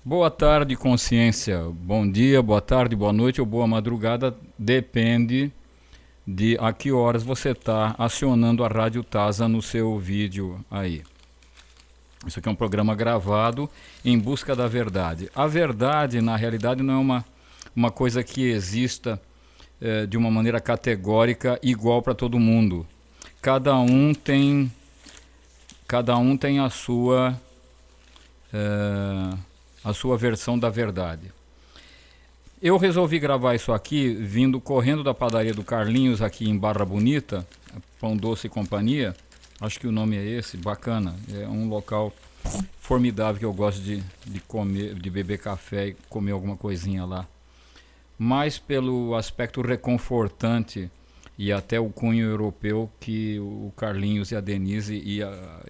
Boa tarde, consciência. Bom dia, boa tarde, boa noite ou boa madrugada. Depende de a que horas você está acionando a Rádio Tasa no seu vídeo aí. Isso aqui é um programa gravado em busca da verdade. A verdade, na realidade, não é uma coisa que exista de uma maneira categórica igual para todo mundo. Cada um tem, cada um tem a sua versão da verdade. Eu resolvi gravar isso aqui vindo correndo da padaria do Carlinhos aqui em Barra Bonita, Pão Doce e Companhia. Acho que o nome é esse, bacana. É um local formidável que eu gosto de comer, de beber café e comer alguma coisinha lá. Mais pelo aspecto reconfortante e até o cunho europeu que o Carlinhos e a Denise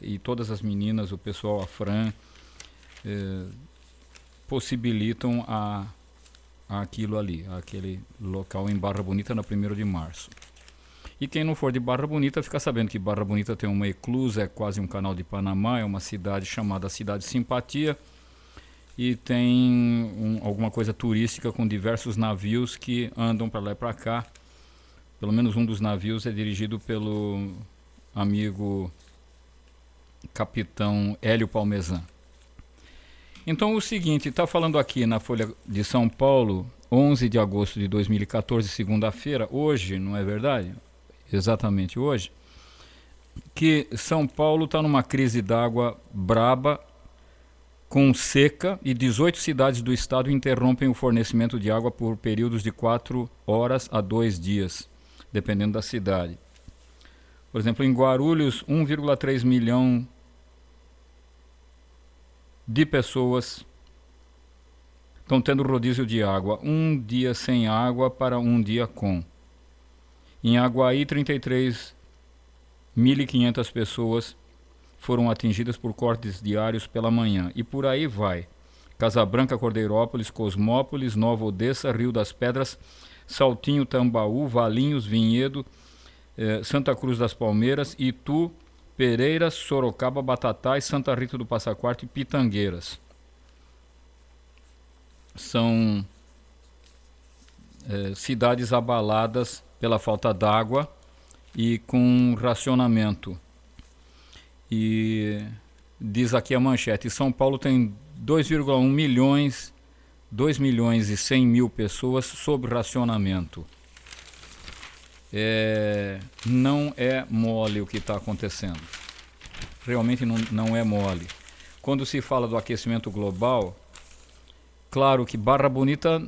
e todas as meninas, o pessoal, a Fran, possibilitam aquilo ali, aquele local em Barra Bonita na 1º de março. E quem não for de Barra Bonita fica sabendo que Barra Bonita tem uma eclusa, é quase um canal de Panamá, é uma cidade chamada Cidade Simpatia e tem alguma coisa turística com diversos navios que andam para lá e para cá. Pelo menos um dos navios é dirigido pelo amigo capitão Hélio Palmesan. Então o seguinte, está falando aqui na Folha de São Paulo, 11 de agosto de 2014, segunda-feira, hoje, não é verdade? Exatamente hoje, que São Paulo está numa crise d'água braba, com seca, e 18 cidades do estado interrompem o fornecimento de água por períodos de 4 horas a 2 dias, dependendo da cidade. Por exemplo, em Guarulhos, 1,3 milhão de pessoas estão tendo rodízio de água, um dia sem água para um dia com. Em Aguaí, 33.500 pessoas foram atingidas por cortes diários pela manhã. E por aí vai. Casabranca, Cordeirópolis, Cosmópolis, Nova Odessa, Rio das Pedras, Saltinho, Tambaú, Valinhos, Vinhedo, Santa Cruz das Palmeiras, Itu, Pereiras, Sorocaba, Batatais, Santa Rita do Passa Quatro e Pitangueiras. São cidades abaladas pela falta d'água e com racionamento. E diz aqui a manchete, São Paulo tem 2,1 milhões, 2 milhões e 100 mil pessoas sob racionamento. Não é mole o que está acontecendo. Realmente não é mole. Quando se fala do aquecimento global, claro que Barra Bonita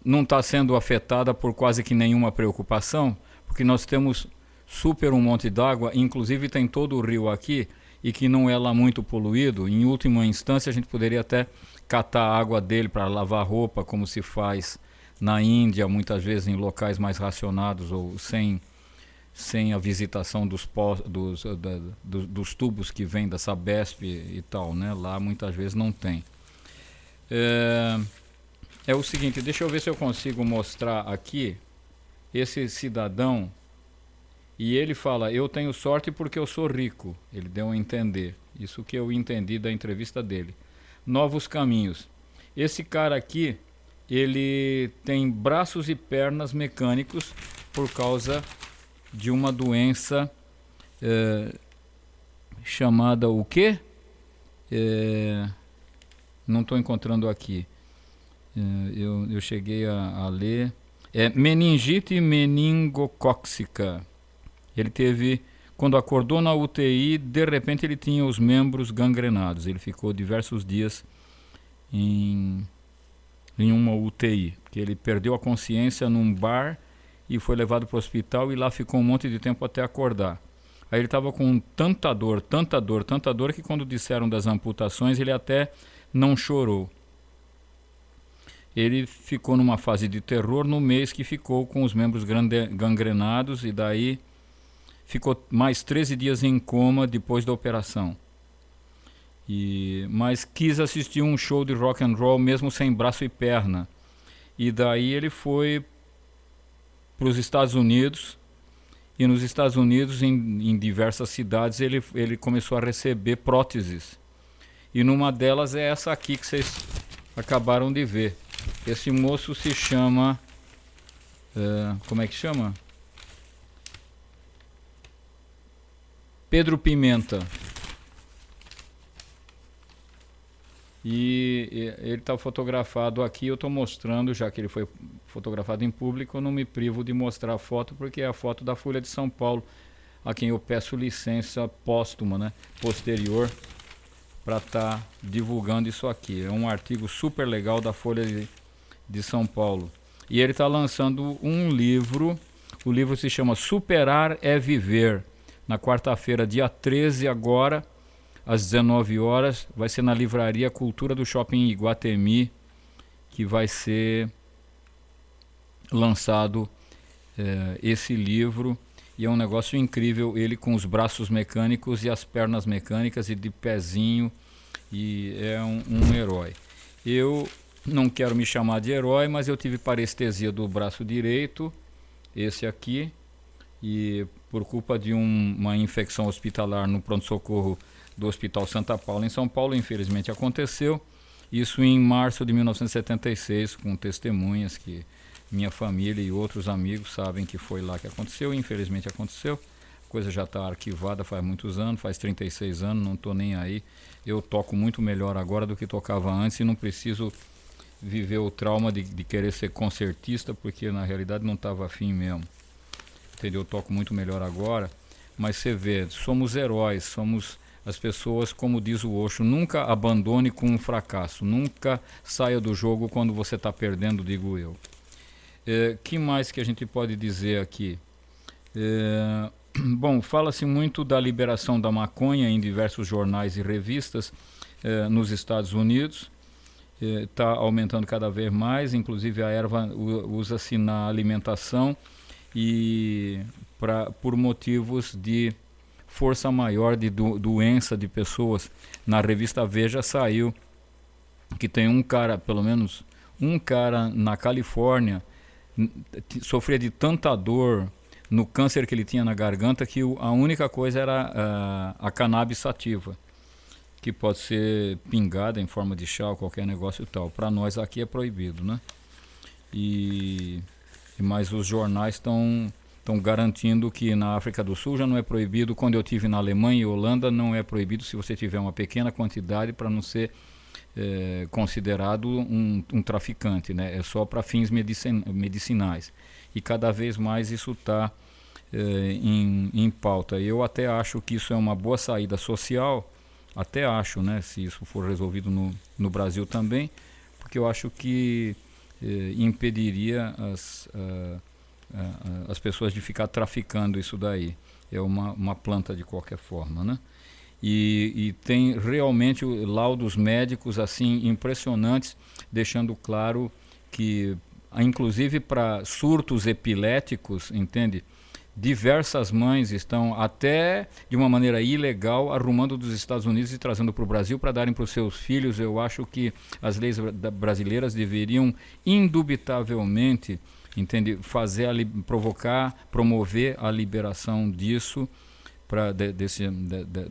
não está sendo afetada por quase que nenhuma preocupação, porque nós temos um monte d'água, inclusive tem todo o rio aqui, e que não é lá muito poluído. Em última instância, a gente poderia até catar a água dele para lavar roupa, como se faz na Índia, muitas vezes em locais mais racionados ou sem a visitação dos tubos que vêm da Sabesp e tal, né? Lá muitas vezes não tem. É o seguinte, deixa eu ver se eu consigo mostrar aqui esse cidadão, e ele fala, eu tenho sorte porque eu sou rico. Ele deu a entender, isso que eu entendi da entrevista dele. Novos caminhos. Esse cara aqui, ele tem braços e pernas mecânicos por causa de uma doença chamada o quê? Não estou encontrando aqui. Eu cheguei a ler. Meningite meningocócica. Ele teve, quando acordou na UTI, de repente ele tinha os membros gangrenados. Ele ficou diversos dias em uma UTI, porque ele perdeu a consciência num bar e foi levado para o hospital e lá ficou um monte de tempo até acordar. Aí ele estava com tanta dor, que quando disseram das amputações ele até não chorou. Ele ficou numa fase de terror no mês que ficou com os membros gangrenados e daí ficou mais 13 dias em coma depois da operação. Mas quis assistir um show de rock and roll mesmo sem braço e perna. E daí ele foi para os Estados Unidos, e nos Estados Unidos, em diversas cidades, ele começou a receber próteses. E numa delas é essa aqui que vocês acabaram de ver. Esse moço se chama... como é que chama? Pedro Pimenta. E ele está fotografado aqui, eu estou mostrando, já que ele foi fotografado em público, eu não me privo de mostrar a foto, porque é a foto da Folha de São Paulo, a quem eu peço licença póstuma, né, posterior, para estar divulgando isso aqui. É um artigo super legal da Folha de São Paulo. E ele está lançando um livro, o livro se chama Superar é Viver, na quarta-feira, dia 13 agora, às 19 horas, vai ser na Livraria Cultura do Shopping Iguatemi, que vai ser lançado esse livro. E é um negócio incrível, ele com os braços mecânicos e as pernas mecânicas e de pezinho, e é um herói. Eu não quero me chamar de herói, mas eu tive parestesia do braço direito, esse aqui, e por culpa de uma infecção hospitalar no pronto-socorro do Hospital Santa Paula em São Paulo, infelizmente aconteceu, isso em março de 1976, com testemunhas que minha família e outros amigos sabem que foi lá que aconteceu, infelizmente aconteceu, a coisa já está arquivada faz muitos anos, faz 36 anos, não estou nem aí, eu toco muito melhor agora do que tocava antes e não preciso viver o trauma de querer ser concertista, porque na realidade não estava afim mesmo, entendeu? Eu toco muito melhor agora, mas você vê, somos heróis, somos... As pessoas, como diz o Osho, nunca abandone com um fracasso, nunca saia do jogo quando você está perdendo, digo eu. Que mais que a gente pode dizer aqui? Bom, fala-se muito da liberação da maconha em diversos jornais e revistas nos Estados Unidos. Está aumentando cada vez mais, inclusive a erva usa-se na alimentação e por motivos de força maior de doença de pessoas. Na revista Veja saiu que tem um cara, pelo menos um cara na Califórnia, sofria de tanta dor no câncer que ele tinha na garganta, que a única coisa era a cannabis sativa, que pode ser pingada em forma de chá ou qualquer negócio e tal. Para nós aqui é proibido, né? Mas os jornais estão garantindo que na África do Sul já não é proibido. Quando eu tive na Alemanha e Holanda, não é proibido se você tiver uma pequena quantidade, para não ser considerado um traficante, né? É só para fins medicinais. E cada vez mais isso está em pauta. Eu até acho que isso é uma boa saída social, até acho, né? Se isso for resolvido no Brasil também, porque eu acho que impediria as pessoas de ficar traficando isso daí. É uma planta de qualquer forma, né? E tem realmente laudos médicos assim impressionantes, deixando claro que, inclusive para surtos epiléticos, entende? Diversas mães estão até de uma maneira ilegal arrumando dos Estados Unidos e trazendo para o Brasil para darem para os seus filhos. Eu acho que as leis brasileiras deveriam indubitavelmente, entende, promover a liberação disso,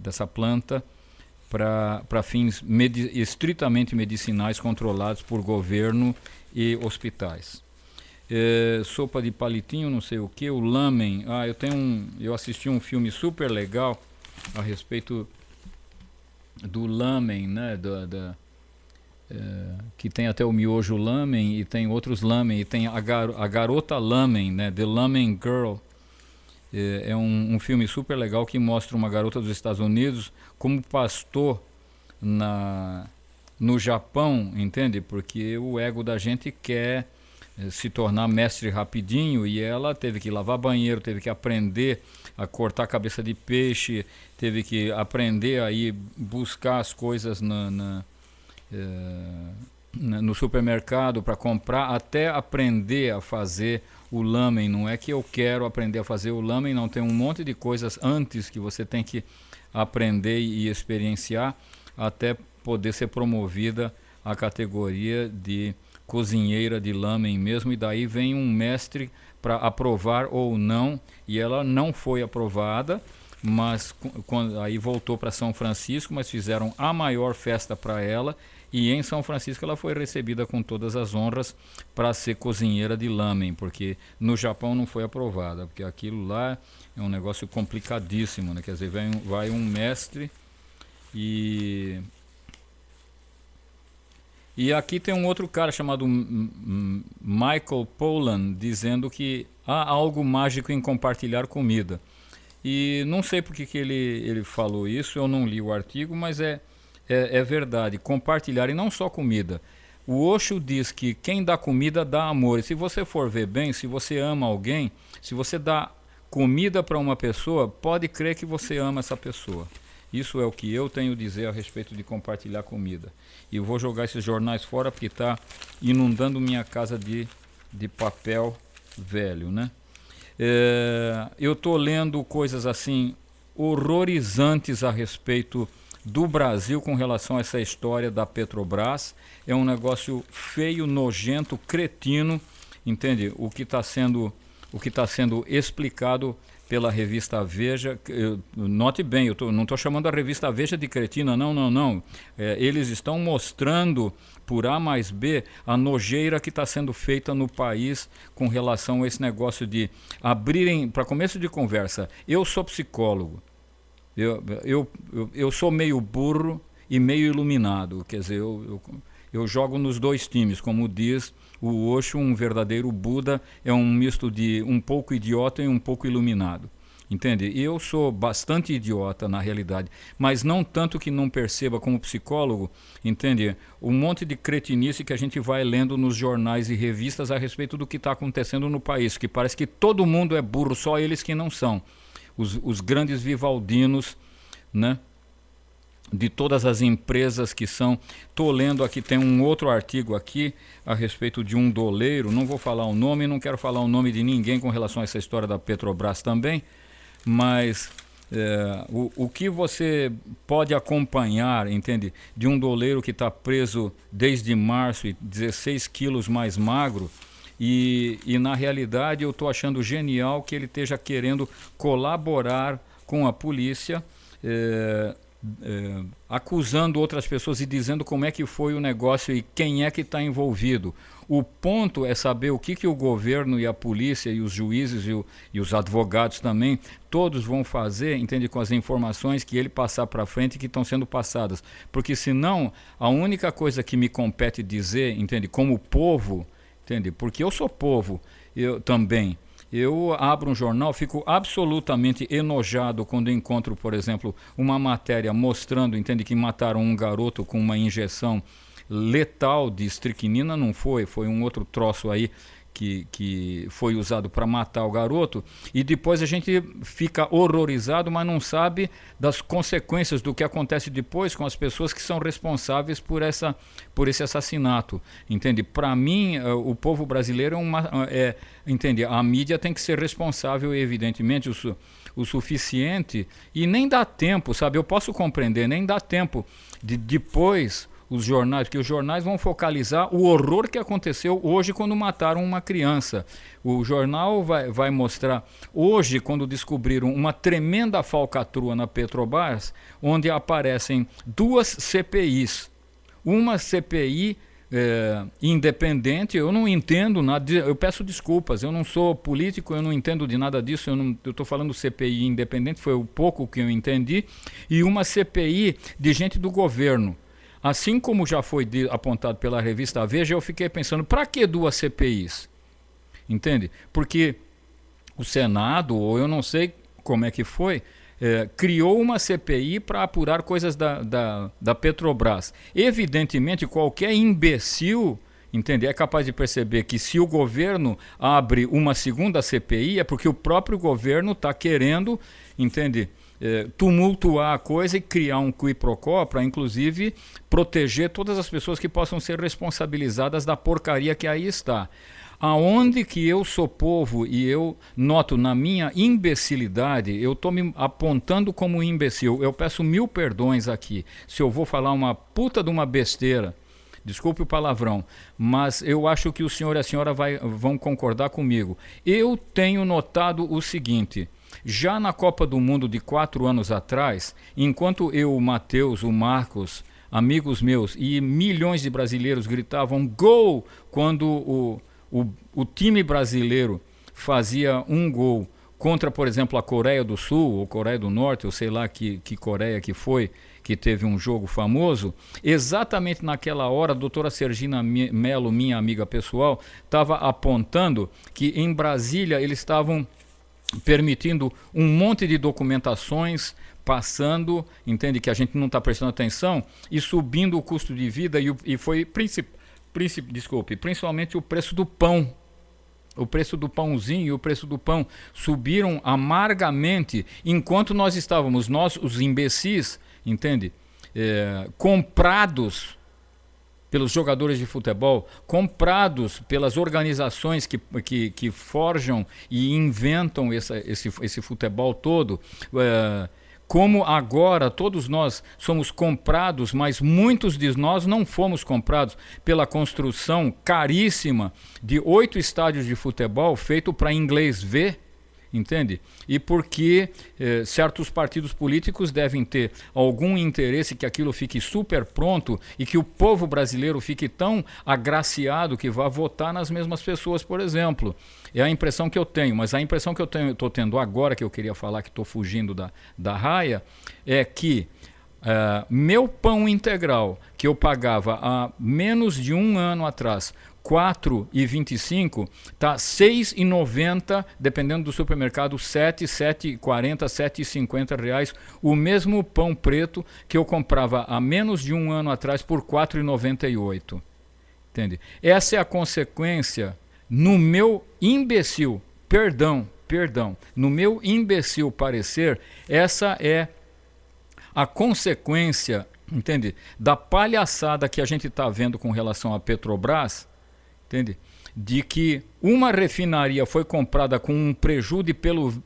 dessa planta, para fins estritamente medicinais controlados por governo e hospitais. Sopa de palitinho, não sei o que, o lamen. Eu assisti um filme super legal a respeito do lamen, né? Que tem até o miojo lamen e tem outros lamen, e tem a garota lamen, né? The Lamen Girl. É um filme super legal que mostra uma garota dos Estados Unidos como pastor no Japão, entende? Porque o ego da gente quer se tornar mestre rapidinho, e ela teve que lavar banheiro, teve que aprender a cortar cabeça de peixe, teve que aprender a ir buscar as coisas no supermercado para comprar, até aprender a fazer o lamen. Não é que eu quero aprender a fazer o lamen, não, tem um monte de coisas antes que você tem que aprender e experienciar até poder ser promovida à categoria de cozinheira de lamen mesmo, e daí vem um mestre para aprovar ou não, e ela não foi aprovada, mas aí voltou para São Francisco, mas fizeram a maior festa para ela, e em São Francisco ela foi recebida com todas as honras para ser cozinheira de lamen, porque no Japão não foi aprovada, porque aquilo lá é um negócio complicadíssimo, né? Quer dizer, vai um mestre e aqui tem um outro cara chamado Michael Pollan dizendo que há algo mágico em compartilhar comida. E não sei por que ele falou isso, eu não li o artigo, mas é verdade. Compartilhar, e não só comida. O Osho diz que quem dá comida dá amor. E se você for ver bem, se você ama alguém, se você dá comida para uma pessoa, pode crer que você ama essa pessoa. Isso é o que eu tenho a dizer a respeito de compartilhar comida. E eu vou jogar esses jornais fora porque está inundando minha casa de papel velho, né? Eu estou lendo coisas assim horrorizantes a respeito do Brasil com relação a essa história da Petrobras. É um negócio feio, nojento, cretino, entende? O que está sendo explicado pela revista Veja. Note bem, eu não estou chamando a revista Veja de cretina, não. Eles estão mostrando por A mais B a nojeira que está sendo feita no país com relação a esse negócio de abrirem, para começo de conversa, eu sou psicólogo, eu sou meio burro e meio iluminado, quer dizer, eu jogo nos dois times, como diz o Osho, um verdadeiro Buda é um misto de um pouco idiota e um pouco iluminado. Entende? Eu sou bastante idiota na realidade, mas não tanto que não perceba como psicólogo, entende? Um monte de cretinice que a gente vai lendo nos jornais e revistas a respeito do que está acontecendo no país, que parece que todo mundo é burro, só eles que não são. Os grandes vivaldinos, né? De todas as empresas que são. Estou lendo aqui, tem um outro artigo aqui a respeito de um doleiro, não vou falar o nome, não quero falar o nome de ninguém com relação a essa história da Petrobras também, mas o que você pode acompanhar, entende, de um doleiro que está preso desde março e 16 quilos mais magro, e na realidade eu estou achando genial que ele esteja querendo colaborar com a polícia, acusando outras pessoas e dizendo como é que foi o negócio e quem é que está envolvido. O ponto é saber o que o governo e a polícia e os juízes e os advogados também, todos vão fazer, entende, com as informações que ele passar para frente e que estão sendo passadas. Porque senão, a única coisa que me compete dizer, entende, como povo, entende, porque eu sou povo, eu também. Eu abro um jornal, fico absolutamente enojado quando encontro, por exemplo, uma matéria mostrando, entende, que mataram um garoto com uma injeção letal de estricnina. Não foi um outro troço aí que foi usado para matar o garoto, e depois a gente fica horrorizado, mas não sabe das consequências do que acontece depois com as pessoas que são responsáveis por esse assassinato, entende? Para mim, o povo brasileiro entende? A mídia tem que ser responsável, evidentemente, o suficiente, e nem dá tempo, sabe? Eu posso compreender, nem dá tempo de depois os jornais, porque os jornais vão focalizar o horror que aconteceu hoje quando mataram uma criança. O jornal vai mostrar hoje, quando descobriram uma tremenda falcatrua na Petrobras, onde aparecem duas CPIs. Uma CPI independente, eu não entendo nada, eu peço desculpas, eu não sou político, eu não entendo de nada disso, eu estou falando CPI independente, foi o pouco que eu entendi, e uma CPI de gente do governo. Assim como já foi apontado pela revista Veja, eu fiquei pensando, para que duas CPIs? Entende? Porque o Senado, ou eu não sei como é que foi, criou uma CPI para apurar coisas da Petrobras. Evidentemente, qualquer imbecil, entende, é capaz de perceber que se o governo abre uma segunda CPI, é porque o próprio governo está querendo, entende, tumultuar a coisa e criar um qui pro quo para, inclusive, proteger todas as pessoas que possam ser responsabilizadas da porcaria que aí está. Aonde que eu sou povo e eu noto na minha imbecilidade, eu estou me apontando como imbecil, eu peço 1000 perdões aqui se eu vou falar uma puta de uma besteira, desculpe o palavrão, mas eu acho que o senhor e a senhora vão concordar comigo. Eu tenho notado o seguinte: Já na Copa do Mundo de 4 anos atrás, enquanto eu, o Matheus, o Marcos, amigos meus e milhões de brasileiros gritavam gol quando o time brasileiro fazia um gol contra, por exemplo, a Coreia do Sul ou Coreia do Norte, ou sei lá que Coreia que foi, que teve um jogo famoso, exatamente naquela hora a doutora Sergina Mello, minha amiga pessoal, estava apontando que em Brasília eles estavam permitindo um monte de documentações passando, entende, que a gente não está prestando atenção, e subindo o custo de vida, e foi principalmente o preço do pão. O preço do pãozinho e o preço do pão subiram amargamente, enquanto nós estávamos, nós, os imbecis, entende, comprados pelos jogadores de futebol, comprados pelas organizações que forjam e inventam esse futebol todo, como agora todos nós somos comprados, mas muitos de nós não fomos comprados pela construção caríssima de 8 estádios de futebol feito para inglês ver, entende? E porque certos partidos políticos devem ter algum interesse que aquilo fique super pronto e que o povo brasileiro fique tão agraciado que vá votar nas mesmas pessoas, por exemplo. É a impressão que eu tenho, mas a impressão que eu estou tendo agora, que eu queria falar, que estou fugindo da raia, é que meu pão integral, que eu pagava há menos de um ano atrás, R$ 4,25, está R$ 6,90, dependendo do supermercado, R$ 7,40, R$ 7,50, o mesmo pão preto que eu comprava há menos de um ano atrás por R$ 4,98. Entende? Essa é a consequência, no meu imbecil, perdão, no meu imbecil parecer, essa é a consequência, entende, da palhaçada que a gente está vendo com relação à Petrobras, entende? De que uma refinaria foi comprada com um prejuízo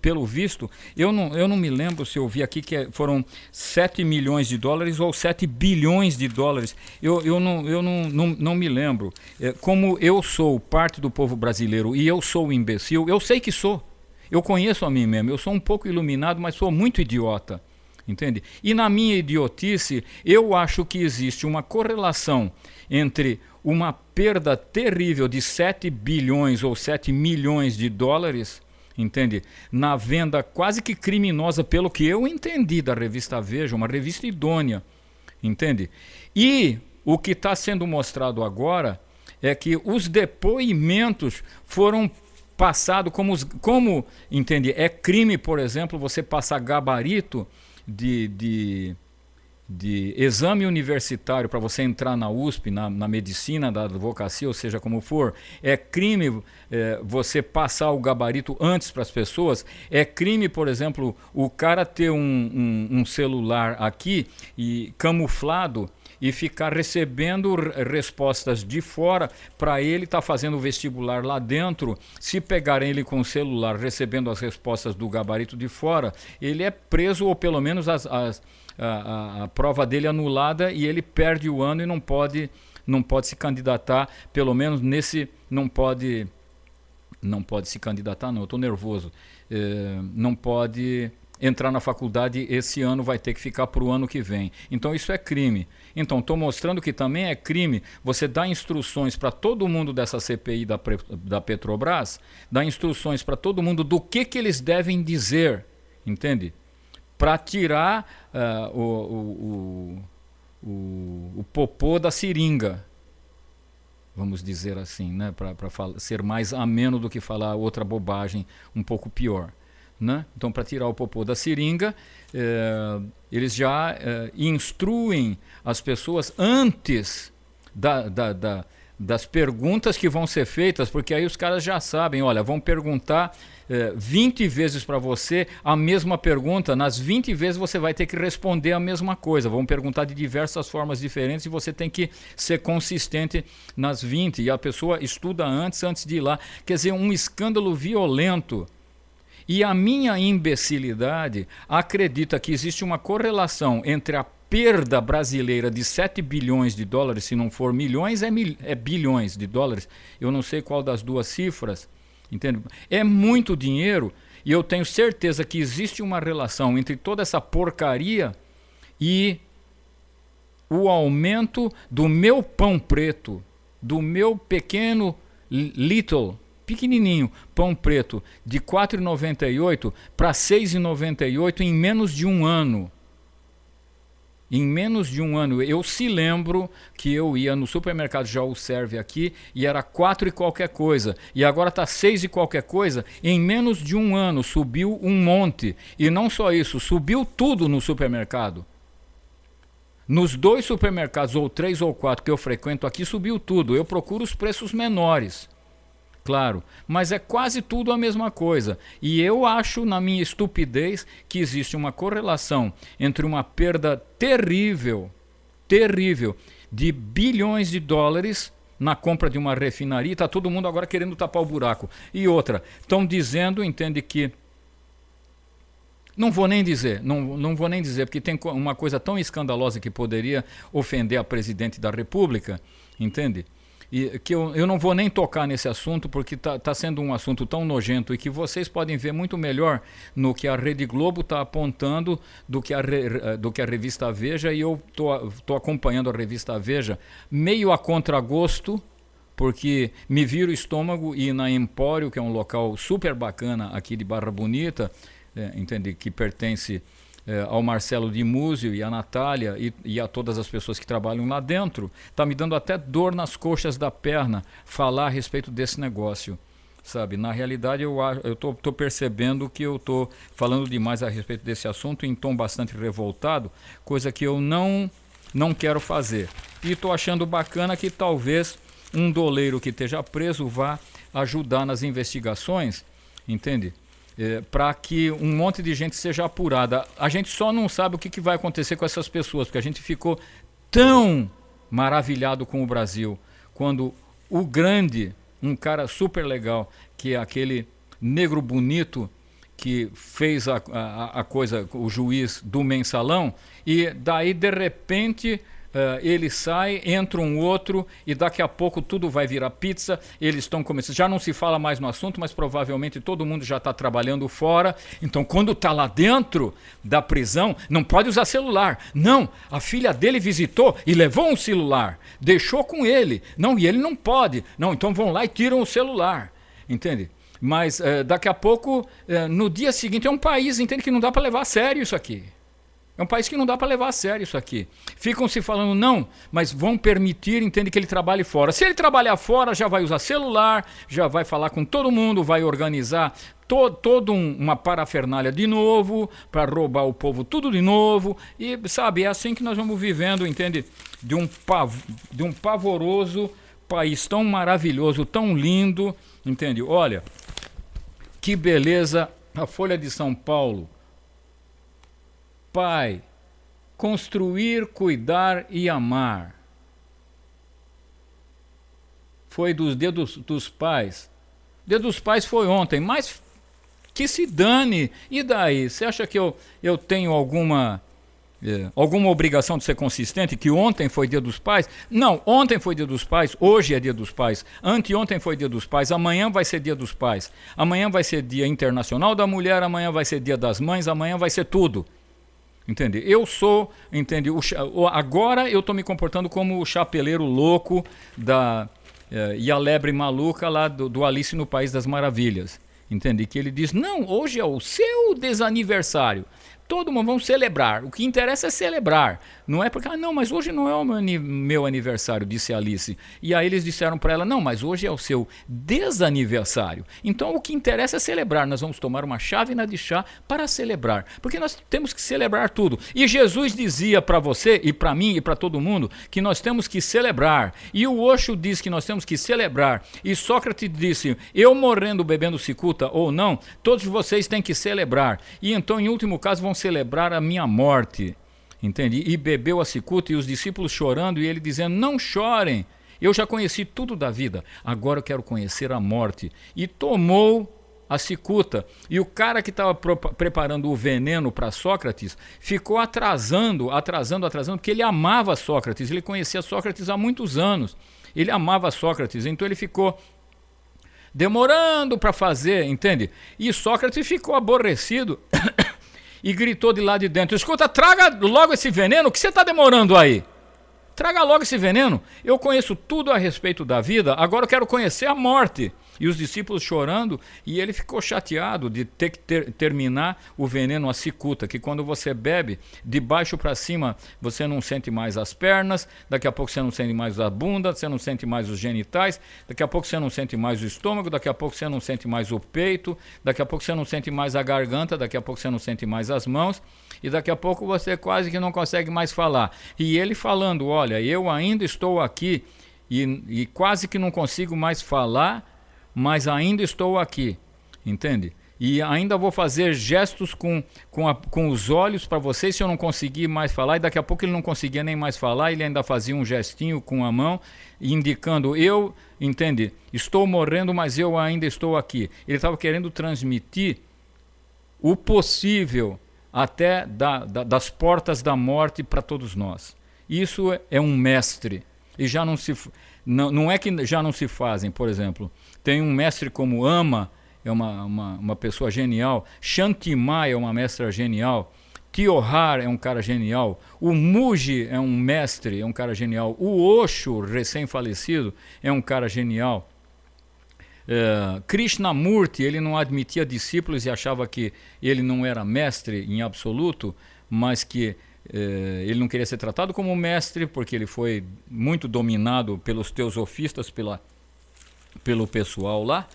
pelo visto, eu não me lembro se eu vi aqui que foram 7 milhões de dólares ou 7 bilhões de dólares, eu não me lembro. Como eu sou parte do povo brasileiro e eu sou imbecil, eu sei que sou, eu conheço a mim mesmo, eu sou um pouco iluminado, mas sou muito idiota, entende? E na minha idiotice, eu acho que existe uma correlação entre uma perda terrível de 7 bilhões ou 7 milhões de dólares, entende? Na venda quase que criminosa, pelo que eu entendi da revista Veja, uma revista idônea, entende? E o que está sendo mostrado agora é que os depoimentos foram passados como entende? É crime, por exemplo, você passar gabarito de exame universitário para você entrar na USP, na medicina, da advocacia, ou seja, como for. É crime você passar o gabarito antes para as pessoas. É crime, por exemplo, o cara ter um celular aqui e camuflado e ficar recebendo respostas de fora para ele estar fazendo o vestibular lá dentro. Se pegarem ele com o celular recebendo as respostas do gabarito de fora, ele é preso, ou pelo menos a prova dele anulada, e ele perde o ano e não pode se candidatar, pelo menos nesse, não pode se candidatar, não, eu estou nervoso, não pode entrar na faculdade esse ano, vai ter que ficar para o ano que vem. Então isso é crime. Então estou mostrando que também é crime você dar instruções para todo mundo dessa CPI da Petrobras, dar instruções para todo mundo do que eles devem dizer, entende? Para tirar o popô da seringa, vamos dizer assim, né? Para ser mais ameno do que falar outra bobagem um pouco pior. Né? Então, para tirar o popô da seringa, eles já instruem as pessoas antes das perguntas que vão ser feitas, porque aí os caras já sabem, olha, vão perguntar 20 vezes para você a mesma pergunta, nas 20 vezes você vai ter que responder a mesma coisa, vão perguntar de diversas formas diferentes e você tem que ser consistente nas 20, e a pessoa estuda antes de ir lá, quer dizer, um escândalo violento. E a minha imbecilidade acredita que existe uma correlação entre a perda brasileira de 7 bilhões de dólares, se não for milhões, é bilhões de dólares. Eu não sei qual das duas cifras, entende? É muito dinheiro, E eu tenho certeza que existe uma relação entre toda essa porcaria e o aumento do meu pão preto, do meu pequeno, pequenininho pão preto, de R$ 4,98 para R$ 6,98 em menos de um ano. Em menos de um ano. Eu se lembro que eu ia no supermercado, já o serve aqui, e era 4 e qualquer coisa. E agora está 6 e qualquer coisa. Em menos de um ano subiu um monte. E não só isso, subiu tudo no supermercado. Nos 2 supermercados, ou 3 ou 4 que eu frequento aqui, subiu tudo. Eu procuro os preços menores, claro, mas é quase tudo a mesma coisa. E eu acho, na minha estupidez, que existe uma correlação entre uma perda terrível, terrível, de bilhões de dólares na compra de uma refinaria. Está todo mundo agora querendo tapar o buraco. E outra, estão dizendo, entende que... Não vou nem dizer, porque tem uma coisa tão escandalosa que poderia ofender a presidente da República, entende? E que eu não vou nem tocar nesse assunto, porque está sendo um assunto tão nojento e que vocês podem ver muito melhor no que a Rede Globo está apontando do que a revista Veja, e eu estou acompanhando a revista Veja meio a contragosto, porque me vira o estômago, e na Empório, que é um local super bacana aqui de Barra Bonita, entende, que pertence ao Marcelo de Múzio e à Natália e a todas as pessoas que trabalham lá dentro, está me dando até dor nas coxas da perna falar a respeito desse negócio, sabe? Na realidade eu estou percebendo que eu estou falando demais a respeito desse assunto em tom bastante revoltado, coisa que eu não quero fazer. E estou achando bacana que talvez um doleiro que esteja preso vá ajudar nas investigações, entende? Para que um monte de gente seja apurada. A gente só não sabe o que vai acontecer com essas pessoas, porque a gente ficou tão maravilhado com o Brasil, quando o grande, um cara super legal, que é aquele negro bonito que fez a coisa, o juiz do mensalão, e daí de repente... ele sai, entra um outro, e daqui a pouco tudo vai virar pizza. Eles estão começando, já não se fala mais no assunto, mas provavelmente todo mundo já está trabalhando fora. Então quando está lá dentro da prisão, não pode usar celular. Não, a filha dele visitou e levou um celular, deixou com ele. Não, e ele não pode. Não, então vão lá e tiram o celular, entende? Mas daqui a pouco, no dia seguinte, é um país, entende, que não dá para levar a sério isso aqui. É um país que não dá para levar a sério isso aqui. Ficam se falando, não, mas vão permitir, entende, que ele trabalhe fora. Se ele trabalhar fora, já vai usar celular, já vai falar com todo mundo, vai organizar toda uma parafernália de novo, para roubar o povo tudo de novo. E, sabe, é assim que nós vamos vivendo, entende, de um pavoroso país tão maravilhoso, tão lindo, entende? Olha, que beleza, a Folha de São Paulo. Pai, construir, cuidar e amar. Foi dos dedos dos pais. Dedo dos pais foi ontem, mas que se dane. E daí? Você acha que eu tenho alguma obrigação de ser consistente? Que ontem foi dia dos pais? Não, ontem foi dia dos pais, hoje é dia dos pais. Anteontem foi dia dos pais, amanhã vai ser dia dos pais. Amanhã vai ser dia internacional da mulher, amanhã vai ser dia das mães, amanhã vai ser tudo. Entende? Eu sou, entende? Agora eu estou me comportando como o chapeleiro louco e a lebre maluca lá do Alice no País das Maravilhas. Entende? Que ele diz, não, hoje é o seu desaniversário. Todo mundo vamos celebrar. O que interessa é celebrar. Não é porque, não, mas hoje não é o meu aniversário, disse Alice. E aí eles disseram para ela, não, mas hoje é o seu desaniversário. Então o que interessa é celebrar. Nós vamos tomar uma chávena de chá para celebrar. Porque nós temos que celebrar tudo. E Jesus dizia para você e para mim e para todo mundo que nós temos que celebrar. E o Osho diz que nós temos que celebrar. E Sócrates disse, eu morrendo bebendo cicuta ou não, todos vocês têm que celebrar. E então, em último caso, vão celebrar a minha morte, entende? E bebeu a cicuta, e os discípulos chorando, e ele dizendo, não chorem, eu já conheci tudo da vida, agora eu quero conhecer a morte. E tomou a cicuta, e o cara que estava preparando o veneno para Sócrates, ficou atrasando, porque ele amava Sócrates, ele conhecia Sócrates há muitos anos, ele amava Sócrates, então ele ficou demorando para fazer, entende? E Sócrates ficou aborrecido e gritou de lá de dentro: escuta, traga logo esse veneno, o que você está demorando aí? Traga logo esse veneno. Eu conheço tudo a respeito da vida, agora eu quero conhecer a morte. E os discípulos chorando, e ele ficou chateado de ter que terminar o veneno, a cicuta, que quando você bebe, de baixo para cima, você não sente mais as pernas, daqui a pouco você não sente mais a bunda, você não sente mais os genitais, daqui a pouco você não sente mais o estômago, daqui a pouco você não sente mais o peito, daqui a pouco você não sente mais a garganta, daqui a pouco você não sente mais as mãos, e daqui a pouco você quase que não consegue mais falar. E ele falando: olha, eu ainda estou aqui e quase que não consigo mais falar, mas ainda estou aqui, entende? E ainda vou fazer gestos com os olhos para vocês se eu não conseguir mais falar. E daqui a pouco ele não conseguia nem mais falar, ele ainda fazia um gestinho com a mão, indicando: eu, entende? Estou morrendo, mas eu ainda estou aqui. Ele estava querendo transmitir o possível até das portas da morte para todos nós. Isso é um mestre. E já não é que já não se fazem, por exemplo, tem um mestre como Ama, é uma pessoa genial, Shantima é uma mestra genial, Tiohar é um cara genial, o Muji é um mestre, é um cara genial, o Osho, recém-falecido, é um cara genial. Krishnamurti, ele não admitia discípulos e achava que ele não era mestre em absoluto, mas que ele não queria ser tratado como mestre, porque ele foi muito dominado pelos teosofistas, pelo pessoal lá,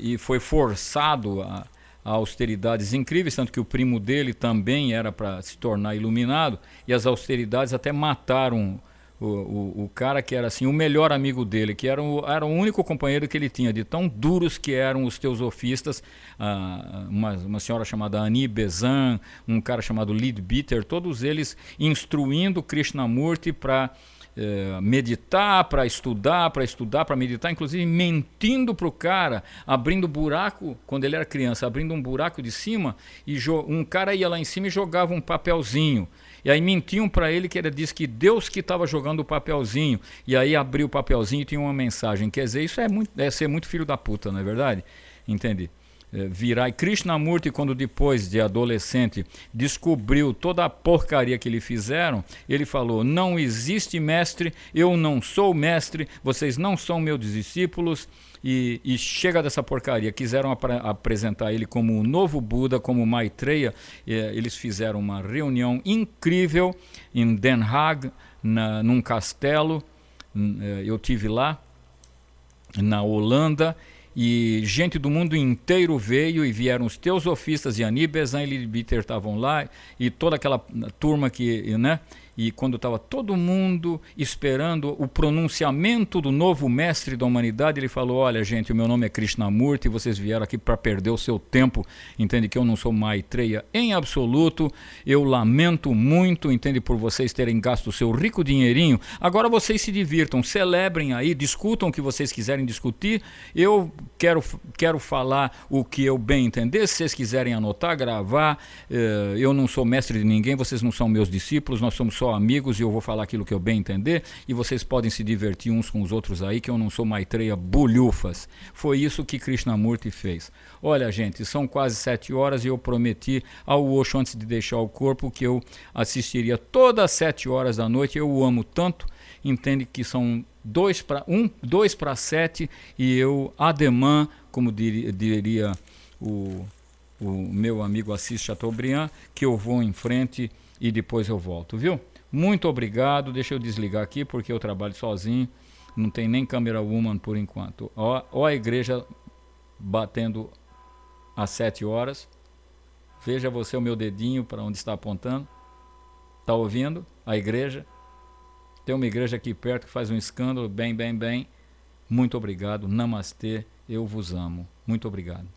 e foi forçado a austeridades incríveis, tanto que o primo dele também era para se tornar iluminado, e as austeridades até mataram o cara que era assim o melhor amigo dele, que era o único companheiro que ele tinha, de tão duros que eram os teosofistas, uma senhora chamada Annie Besant, um cara chamado Leadbeater, todos eles instruindo Krishnamurti para meditar, para estudar, para meditar, inclusive mentindo para o cara, abrindo buraco, quando ele era criança, abrindo um buraco de cima, e um cara ia lá em cima e jogava um papelzinho. E aí mentiam para ele que ele disse que Deus que estava jogando o papelzinho. E aí abriu o papelzinho e tinha uma mensagem. Quer dizer, isso é ser muito filho da puta, não é verdade? Entende? Virar. E Krishnamurti, quando depois de adolescente descobriu toda a porcaria que lhe fizeram, ele falou: não existe mestre, eu não sou mestre, vocês não são meus discípulos. E chega dessa porcaria. Quiseram apresentar ele como o novo Buda, como Maitreya. Eles fizeram uma reunião incrível em Den Haag, num castelo. Eu tive lá, na Holanda, e gente do mundo inteiro veio, e vieram os teosofistas, e Annie Besant e Leadbeater estavam lá, e toda aquela turma que, né? E quando estava todo mundo esperando o pronunciamento do novo mestre da humanidade, ele falou: olha, gente, o meu nome é Krishnamurti, vocês vieram aqui para perder o seu tempo, entende? Que eu não sou Maitreya em absoluto, eu lamento muito, entende, por vocês terem gasto o seu rico dinheirinho. Agora vocês se divirtam, celebrem aí, discutam o que vocês quiserem discutir, eu quero falar o que eu bem entender, se vocês quiserem anotar, gravar, eu não sou mestre de ninguém, vocês não são meus discípulos, nós somos só amigos, e eu vou falar aquilo que eu bem entender, e vocês podem se divertir uns com os outros aí, que eu não sou Maitreya bulhufas. Foi isso que Krishnamurti fez. Olha, gente, são quase 7 horas e eu prometi ao Osho, antes de deixar o corpo, que eu assistiria todas as 7 horas da noite. Eu o amo tanto, entende, que são 2 para 7, e eu, ademã, como diria o meu amigo Assis Chateaubriand, que eu vou em frente e depois eu volto, viu? Muito obrigado. Deixa eu desligar aqui porque eu trabalho sozinho, não tem nem câmera woman por enquanto. Ó a igreja batendo às 7 horas. Veja você o meu dedinho para onde está apontando. Está ouvindo? A igreja. Tem uma igreja aqui perto que faz um escândalo. Bem. Muito obrigado. Namastê. Eu vos amo. Muito obrigado.